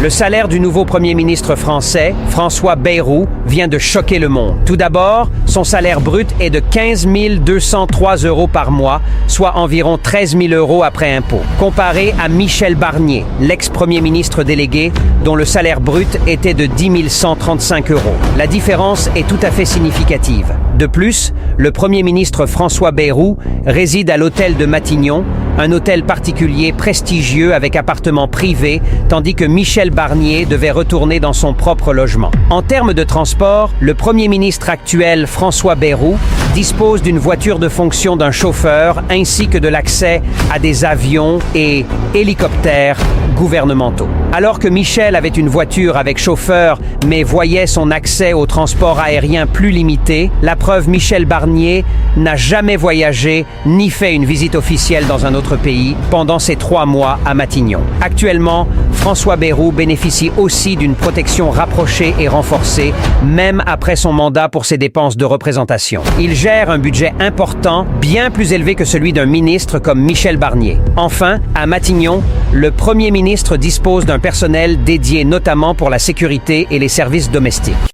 Le salaire du nouveau Premier ministre français, François Bayrou, vient de choquer le monde. Tout d'abord, son salaire brut est de 15 203 € par mois, soit environ 13 000 € après impôt. Comparé à Michel Barnier, l'ex-premier ministre délégué, dont le salaire brut était de 10 135 €. La différence est tout à fait significative. De plus, le Premier ministre François Bayrou réside à l'hôtel de Matignon, un hôtel particulier prestigieux avec appartement privé, tandis que Michel Barnier devait retourner dans son propre logement. En termes de transport, le Premier ministre actuel François Bayrou dispose d'une voiture de fonction d'un chauffeur ainsi que de l'accès à des avions et hélicoptères gouvernementaux. Alors que Michel avait une voiture avec chauffeur mais voyait son accès au transport aérien plus limité, la preuve Michel Barnier n'a jamais voyagé ni fait une visite officielle dans un autre pays pendant ses 3 mois à Matignon. Actuellement, François Bayrou bénéficie aussi d'une protection rapprochée et renforcée, même après son mandat pour ses dépenses de représentation. Il gère un budget important, bien plus élevé que celui d'un ministre comme Michel Barnier. Enfin, à Matignon, le Premier ministre dispose d'un personnel dédié notamment pour la sécurité et les services domestiques.